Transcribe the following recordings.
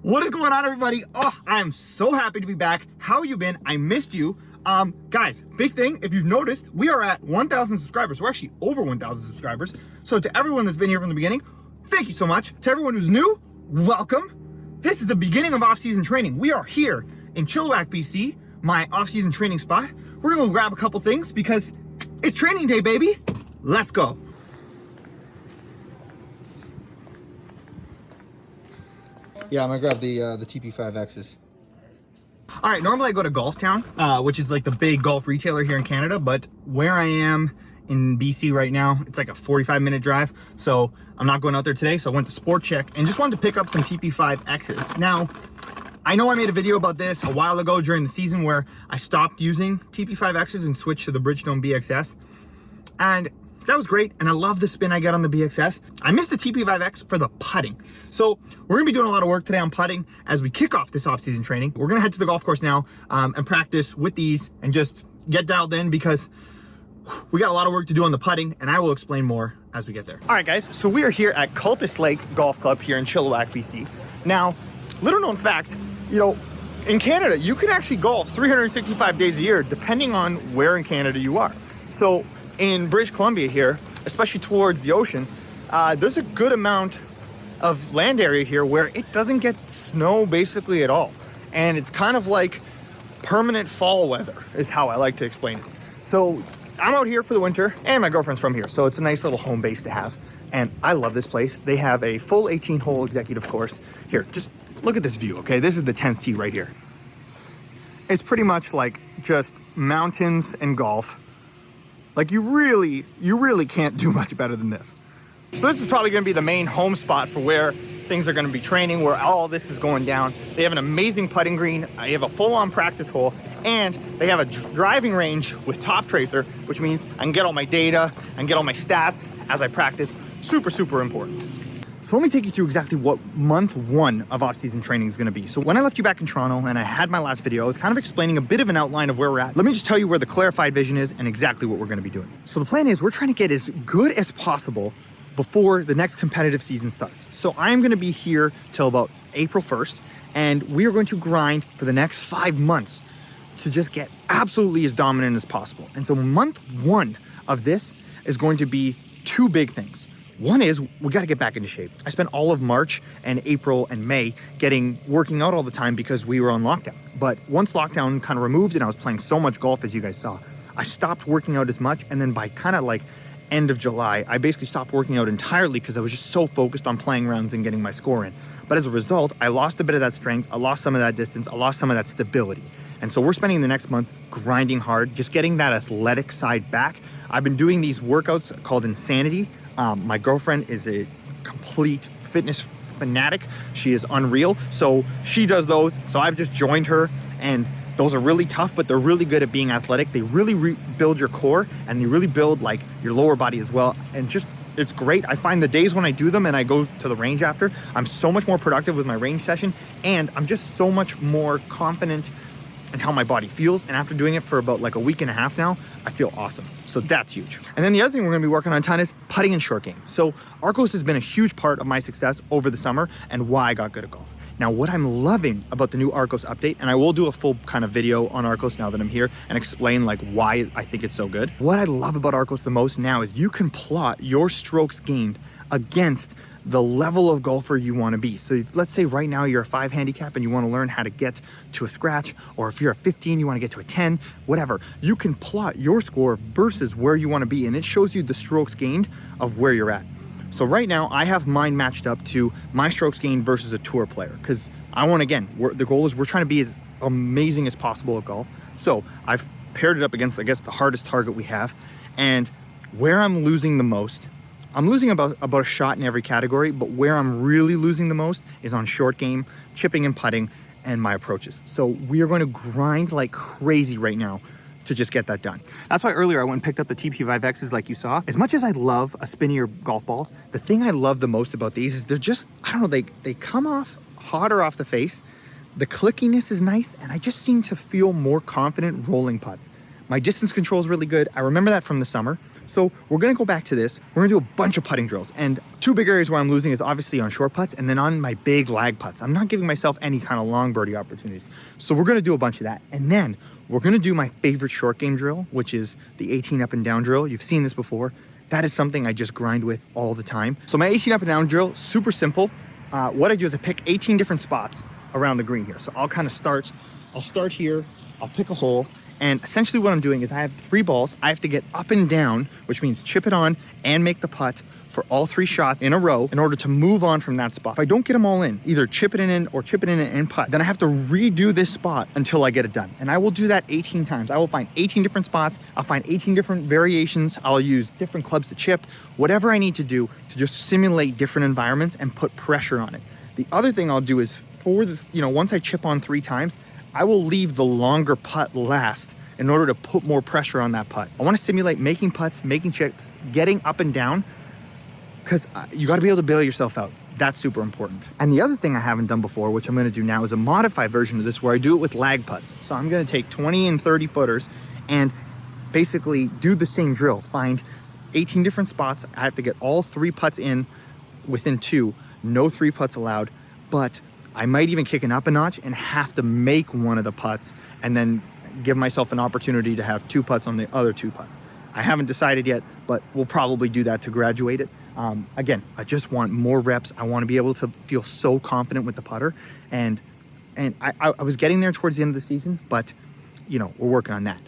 What is going on, everybody? Oh, I'm so happy to be back. How you been? I missed you. Guys, big thing, if you've noticed, we are at 1,000 subscribers. We're actually over 1,000 subscribers. So to everyone that's been here from the beginning, thank you so much. To everyone who's new, welcome. This is the beginning of off-season training. We are here in Chilliwack, BC, my off-season training spot. We're gonna go grab a couple things because it's training day, baby. Let's go. Yeah, I'm gonna grab the TP5Xs. All right, normally I go to Golf Town, which is like the big golf retailer here in Canada, but where I am in BC right now, it's like a 45-minute drive, so I'm not going out there today, so I went to Sport Check and just wanted to pick up some TP5Xs. Now, I know I made a video about this a while ago during the season where I stopped using TP5Xs and switched to the Bridgestone BXS, and that was great, and I love the spin I get on the BXS. I missed the TP5X for the putting. So we're gonna be doing a lot of work today on putting as we kick off this off-season training. We're gonna head to the golf course now and practice with these and just get dialed in because we got a lot of work to do on the putting, and I will explain more as we get there. All right, guys, so we are here at Cultus Lake Golf Club here in Chilliwack, BC. Now, little known fact, you know, in Canada, you can actually golf 365 days a year, depending on where in Canada you are. So in British Columbia here, especially towards the ocean, there's a good amount of land area here where it doesn't get snow basically at all. And it's kind of like permanent fall weather is how I like to explain it. So I'm out here for the winter, and my girlfriend's from here, so it's a nice little home base to have. And I love this place. They have a full 18-hole executive course. Here, just look at this view, okay? This is the 10th tee right here. It's pretty much like just mountains and golf. Like you really can't do much better than this. So this is probably gonna be the main home spot for where things are gonna be training, where all this is going down. They have an amazing putting green. I have a full-on practice hole, and they have a driving range with top tracer, which means I can get all my data and get all my stats as I practice. Super, super important. So let me take you through exactly what month one of off-season training is gonna be. So when I left you back in Toronto and I had my last video, I was kind of explaining a bit of an outline of where we're at. Let me just tell you where the clarified vision is and exactly what we're gonna be doing. So the plan is we're trying to get as good as possible before the next competitive season starts. So I'm gonna be here till about April 1st, and we are going to grind for the next 5 months to just get absolutely as dominant as possible. And so month one of this is going to be two big things. One is we got to get back into shape. I spent all of March and April and May working out all the time because we were on lockdown. But once lockdown kind of removed and I was playing so much golf, as you guys saw, I stopped working out as much. And then by kind of like end of July, I basically stopped working out entirely because I was just so focused on playing rounds and getting my score in. But as a result, I lost a bit of that strength. I lost some of that distance. I lost some of that stability. And so we're spending the next month grinding hard, just getting that athletic side back. I've been doing these workouts called Insanity. My girlfriend is a complete fitness fanatic. She is unreal. So she does those. So I've just joined her, and those are really tough, but they're really good at being athletic. They really build your core, and they really build like your lower body as well. And just, it's great. I find the days when I do them and I go to the range after, I'm so much more productive with my range session, and I'm just so much more confident in how my body feels. And after doing it for about like a week and a half now, I feel awesome. So that's huge. And then the other thing we're gonna be working on a ton is putting and short game. So Arccos has been a huge part of my success over the summer and why I got good at golf. Now, what I'm loving about the new Arccos update, and I will do a full kind of video on Arccos now that I'm here and explain like why I think it's so good. What I love about Arccos the most now is you can plot your strokes gained against the level of golfer you want to be. So let's say right now you're a 5 handicap and you want to learn how to get to a scratch, or if you're a 15, you want to get to a 10, whatever. You can plot your score versus where you want to be, and it shows you the strokes gained of where you're at. So right now I have mine matched up to my strokes gained versus a tour player, because I want, again, the goal is we're trying to be as amazing as possible at golf. So I've paired it up against, I guess, the hardest target we have, and where I'm losing the most, I'm losing about a shot in every category, but where I'm really losing the most is on short game, chipping and putting, and my approaches. So we are going to grind like crazy right now to just get that done. That's why earlier I went and picked up the TP5Xs like you saw. As much as I love a spinnier golf ball, the thing I love the most about these is they're just, I don't know, they come off hotter off the face. The clickiness is nice, and I just seem to feel more confident rolling putts. My distance control is really good. I remember that from the summer. So we're gonna go back to this. We're gonna do a bunch of putting drills. And two big areas where I'm losing is obviously on short putts and then on my big lag putts. I'm not giving myself any kind of long birdie opportunities. So we're gonna do a bunch of that. And then we're gonna do my favorite short game drill, which is the 18 up and down drill. You've seen this before. That is something I just grind with all the time. So my 18 up and down drill, super simple. What I do is I pick 18 different spots around the green here. So I'll start here, I'll pick a hole, and essentially what I'm doing is I have 3 balls. I have to get up and down, which means chip it on and make the putt for all 3 shots in a row in order to move on from that spot. If I don't get them all in, either chip it in or chip it in and putt, then I have to redo this spot until I get it done. And I will do that 18 times. I will find 18 different spots. I'll find 18 different variations. I'll use different clubs to chip, whatever I need to do to just simulate different environments and put pressure on it. The other thing I'll do is once I chip on 3 times, I will leave the longer putt last in order to put more pressure on that putt. I want to simulate making putts, making chips, getting up and down, because you got to be able to bail yourself out. That's super important. And the other thing I haven't done before, which I'm going to do now, is a modified version of this where I do it with lag putts. So I'm going to take 20 and 30 footers and basically do the same drill. Find 18 different spots. I have to get all 3 putts in within 2. No 3 putts allowed, but I might even kick it up a notch and have to make one of the putts and then give myself an opportunity to have 2 putts on the other 2 putts. I haven't decided yet, but we'll probably do that to graduate it. Again, I just want more reps. I want to be able to feel so confident with the putter. And I was getting there towards the end of the season, but we're working on that.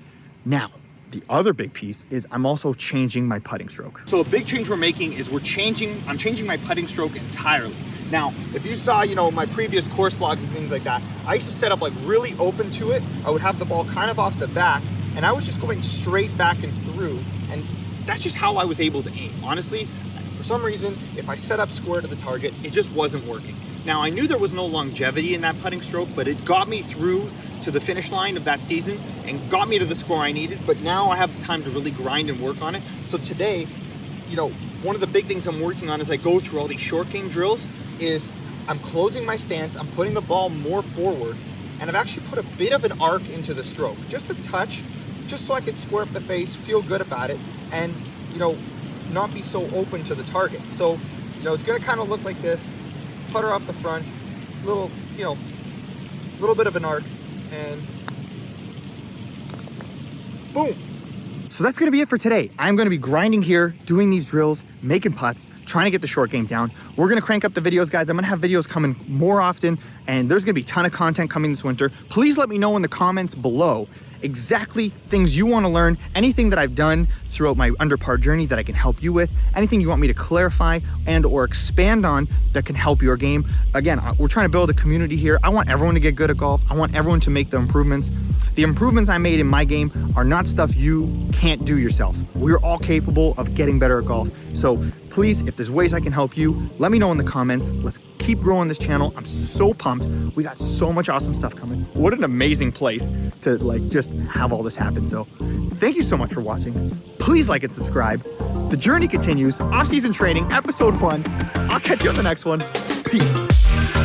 Now, the other big piece is I'm also changing my putting stroke. So a big change we're making is I'm changing my putting stroke entirely. Now, if you saw, my previous course vlogs and things like that, I used to set up like really open to it. I would have the ball kind of off the back and I was just going straight back and through. And that's just how I was able to aim. Honestly, for some reason, if I set up square to the target, it just wasn't working. Now, I knew there was no longevity in that putting stroke, but it got me through to the finish line of that season and got me to the score I needed. But now I have time to really grind and work on it. So today, one of the big things I'm working on as I go through all these short game drills is I'm closing my stance, I'm putting the ball more forward, and I've actually put a bit of an arc into the stroke, just a touch, just so I could square up the face, feel good about it, and not be so open to the target. So it's gonna kind of look like this, putter off the front, little bit of an arc, and boom. So that's gonna be it for today. I'm gonna be grinding here, doing these drills, making putts, trying to get the short game down. We're gonna crank up the videos, guys. I'm gonna have videos coming more often, and there's gonna be a ton of content coming this winter. Please let me know in the comments below exactly things you want to learn, anything that I've done throughout my under par journey that I can help you with, anything you want me to clarify and or expand on that can help your game. Again, we're trying to build a community here. I want everyone to get good at golf. I want everyone to make the improvements. The improvements I made in my game are not stuff you can't do yourself. We're all capable of getting better at golf. So please, if there's ways I can help you, let me know in the comments. Let's keep growing this channel. I'm so pumped. We got so much awesome stuff coming. What an amazing place to just have all this happen. So thank you so much for watching. Please like and subscribe. The journey continues. Off-season training, episode 1. I'll catch you on the next one. Peace.